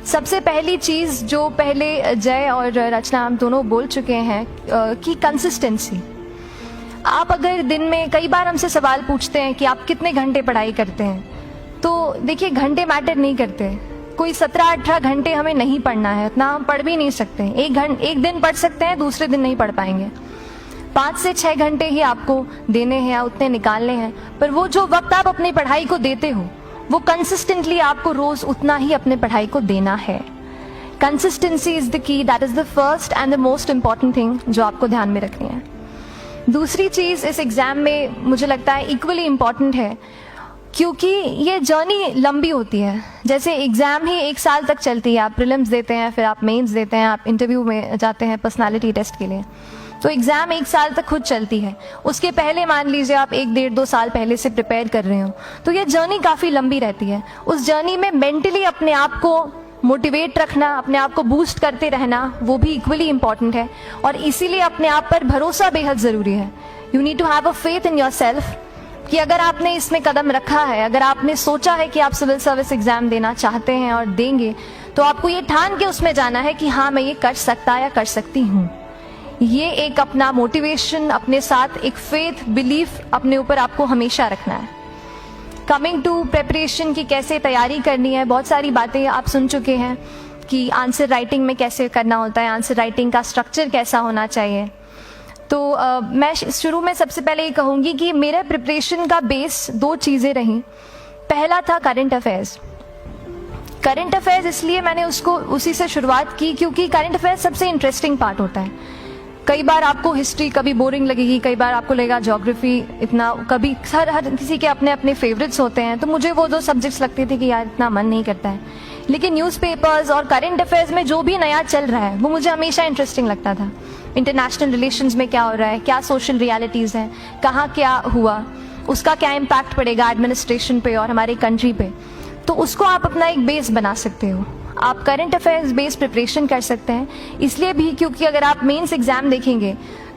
सबसे पहली चीज़ जो पहले जय और रचना हम दोनों बोल चुके हैं कि कंसिस्टेंसी। आप अगर दिन में, कई बार हमसे सवाल पूछते हैं कि आप कितने घंटे पढ़ाई करते हैं, तो देखिए घंटे मैटर नहीं करते। कोई 17-18 घंटे हमें नहीं पढ़ना है, उतना हम पढ़ भी नहीं सकते। एक दिन पढ़ सकते हैं, दूसरे दिन नहीं पढ़ पाएंगे। 5 से 6 घंटे ही आपको देने हैं या उतने निकालने हैं, पर वो जो वक्त आप अपनी पढ़ाई को देते हो वो कंसिस्टेंटली आपको रोज उतना ही अपने पढ़ाई को देना है। Consistency is the key, that is the first and the most important thing जो आपको ध्यान में रखनी है। दूसरी चीज इस एग्जाम में मुझे लगता है इक्वली इम्पॉर्टेंट है, क्योंकि ये जर्नी लंबी होती है। जैसे एग्जाम ही 1 साल तक चलती है, आप प्रीलिम्स देते हैं, फिर आप मेंस देते हैं, आप इंटरव्यू में जाते हैं पर्सनालिटी टेस्ट के लिए, तो एग्जाम 1 साल तक खुद चलती है। उसके पहले मान लीजिए आप 1-1.5-2 साल पहले से प्रिपेयर कर रहे हो, तो ये जर्नी काफ़ी लंबी रहती है। उस जर्नी में मेंटली अपने आप को मोटिवेट रखना, अपने आप को बूस्ट करते रहना, वो भी इक्वली इम्पॉर्टेंट है। और इसीलिए अपने आप पर भरोसा बेहद ज़रूरी है। You need to have a faith in yourself कि अगर आपने इसमें कदम रखा है, अगर आपने सोचा है कि आप सिविल सर्विस एग्जाम देना चाहते हैं और देंगे, तो आपको ये ठान के उसमें जाना है कि हाँ मैं ये कर सकता या कर सकती हूँ। ये एक अपना मोटिवेशन, अपने साथ एक फेथ, बिलीफ अपने ऊपर आपको हमेशा रखना है। कमिंग टू प्रेपरेशन की कैसे तैयारी करनी है, बहुत सारी बातें आप सुन चुके हैं कि आंसर राइटिंग में कैसे करना होता है, आंसर राइटिंग का स्ट्रक्चर कैसा होना चाहिए। तो मैं शुरू में सबसे पहले ये कहूँगी कि मेरे प्रिपरेशन का बेस 2 चीज़ें रहीं। पहला था करंट अफेयर्स। करंट अफेयर्स इसलिए मैंने उसको उसी से शुरुआत की क्योंकि करंट अफेयर्स सबसे इंटरेस्टिंग पार्ट होता है। कई बार आपको हिस्ट्री कभी बोरिंग लगेगी, कई बार आपको लगेगा ज्योग्राफी इतना, कभी हर किसी के अपने अपने फेवरेट्स होते हैं। तो मुझे वो 2 सब्जेक्ट्स लगते थे कि यार इतना मन नहीं करता है, लेकिन न्यूज़पेपर्स और करंट अफेयर्स में जो भी नया चल रहा है वो मुझे हमेशा इंटरेस्टिंग लगता था। इंटरनेशनल रिलेशंस में क्या हो रहा है, क्या सोशल रियलिटीज़ हैं, कहाँ क्या हुआ, उसका क्या इम्पैक्ट पड़ेगा एडमिनिस्ट्रेशन पे और हमारी कंट्री पे, तो उसको आप अपना एक बेस बना सकते हो। आप करंट अफेयर्स बेस्ड प्रिपरेशन कर सकते हैं, इसलिए भी क्योंकि अगर आप मेंस एग्जाम देखेंगे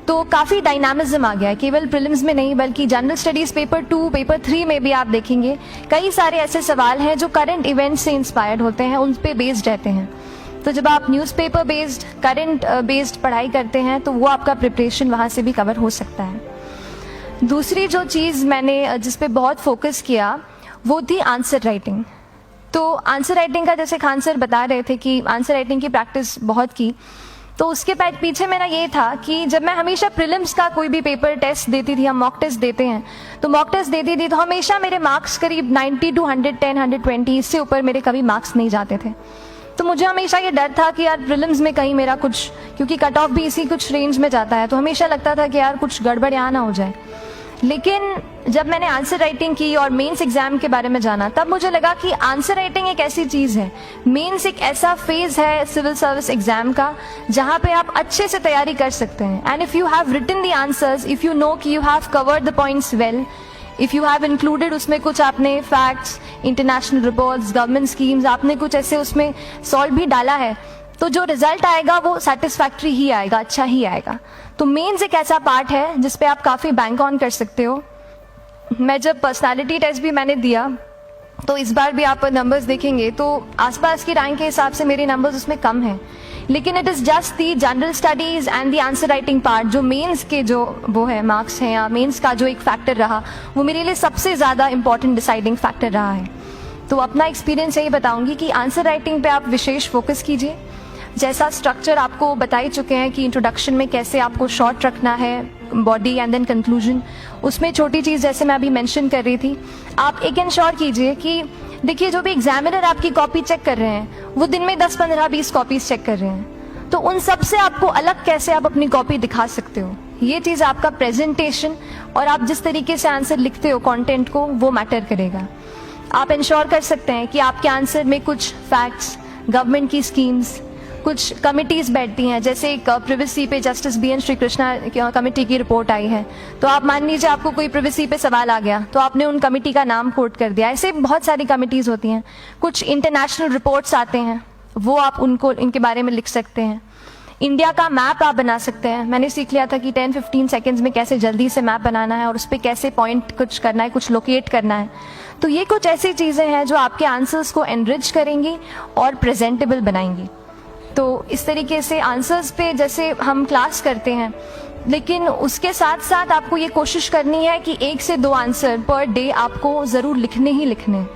तो काफ़ी डायनामिज्म आ गया है, केवल प्रीलिम्स में नहीं बल्कि जनरल स्टडीज़ पेपर 2, पेपर 3 में भी आप देखेंगे कई सारे ऐसे सवाल हैं जो करंट इवेंट्स से इंस्पायर्ड होते हैं, उन पे बेस्ड रहते हैं। तो जब आप न्यूज़पेपर बेस्ड, करंट बेस्ड पढ़ाई करते हैं तो वो आपका प्रिपरेशन वहाँ से भी कवर हो सकता है। दूसरी जो चीज़ मैंने जिस पे बहुत फोकस किया वो थी आंसर राइटिंग। तो आंसर राइटिंग का, जैसे खान सर बता रहे थे कि आंसर राइटिंग की प्रैक्टिस बहुत की, तो उसके पीछे मेरा ये था कि जब मैं हमेशा प्रीलिम्स का कोई भी पेपर टेस्ट देती थी, हम मॉक टेस्ट देते हैं, तो मॉक टेस्ट देती थी तो हमेशा मेरे मार्क्स करीब 90 to 110, 120, इससे ऊपर मेरे कभी मार्क्स नहीं जाते थे। तो मुझे हमेशा ये डर था कि यार प्रीलिम्स में कहीं मेरा कुछ, क्योंकि कट ऑफ भी इसी कुछ रेंज में जाता है, तो हमेशा लगता था कि यार कुछ गड़बड़ यहाँ ना हो जाए। लेकिन जब मैंने आंसर राइटिंग की और मेंस एग्जाम के बारे में जाना, तब मुझे लगा कि आंसर राइटिंग एक ऐसी चीज़ है, मेंस एक ऐसा फेज है सिविल सर्विस एग्जाम का जहाँ पे आप अच्छे से तैयारी कर सकते हैं। And if you have written the answers, if you know कि you have covered the points well, if you have included उसमें कुछ आपने facts, international reports, government schemes, आपने कुछ ऐसे उसमें सॉल्व भी डाला है, तो जो रिजल्ट आएगा वो सेटिस्फैक्ट्री ही आएगा, अच्छा ही आएगा। तो मेंस एक ऐसा पार्ट है जिस पे आप काफ़ी बैंक ऑन कर सकते हो। मैं जब पर्सनालिटी टेस्ट भी मैंने दिया, तो इस बार भी आप नंबर्स देखेंगे तो आसपास की रैंक के हिसाब से मेरे नंबर्स उसमें कम हैं, लेकिन it is just the general studies and the answer writing part, जो मेंस के जो वो है मार्क्स हैं या मेंस का जो एक फैक्टर रहा, वो मेरे लिए सबसे ज़्यादा इंपॉर्टेंट डिसाइडिंग फैक्टर रहा है। तो अपना एक्सपीरियंस यही बताऊंगी कि आंसर राइटिंग पे आप विशेष फोकस कीजिए। जैसा स्ट्रक्चर आपको बता ही चुके हैं कि इंट्रोडक्शन में कैसे आपको शॉर्ट रखना है, बॉडी एंड देन कंक्लूजन, उसमें छोटी चीज़ जैसे मैं अभी मेंशन कर रही थी, आप एक इंश्योर कीजिए कि देखिए जो भी एग्जामिनर आपकी कॉपी चेक कर रहे हैं वो दिन में 10, 15, 20 कॉपीज चेक कर रहे हैं, तो उन सब से आपको अलग कैसे आप अपनी कॉपी दिखा सकते हो, ये चीज़ आपका प्रेजेंटेशन और आप जिस तरीके से आंसर लिखते हो कंटेंट को, वो मैटर करेगा। आप इंश्योर कर सकते हैं कि आपके आंसर में कुछ फैक्ट्स, गवर्नमेंट की स्कीम्स, कुछ कमिटीज़ बैठती हैं, जैसे एक प्रिवेसी पे justice BN Shri Krishna committee की रिपोर्ट आई है, तो आप मान लीजिए आपको कोई प्रिवेसी पे सवाल आ गया तो आपने उन कमेटी का नाम कोट कर दिया। ऐसे बहुत सारी कमिटीज़ होती हैं। कुछ इंटरनेशनल रिपोर्ट्स आते हैं, वो आप उनको इनके बारे में लिख सकते हैं। इंडिया का मैप आप बना सकते हैं। मैंने सीख लिया था कि 10-15 सेकेंड्स में कैसे जल्दी से मैप बनाना है और उस पर कैसे पॉइंट कुछ करना है, कुछ लोकेट करना है। तो ये कुछ ऐसी चीज़ें हैं जो आपके आंसर्स को एनरिच करेंगी और प्रेजेंटेबल बनाएंगी। तो इस तरीके से आंसर्स पे जैसे हम क्लास करते हैं, लेकिन उसके साथ साथ आपको ये कोशिश करनी है कि 1 से 2 आंसर पर डे आपको ज़रूर लिखने ही लिखने हैं।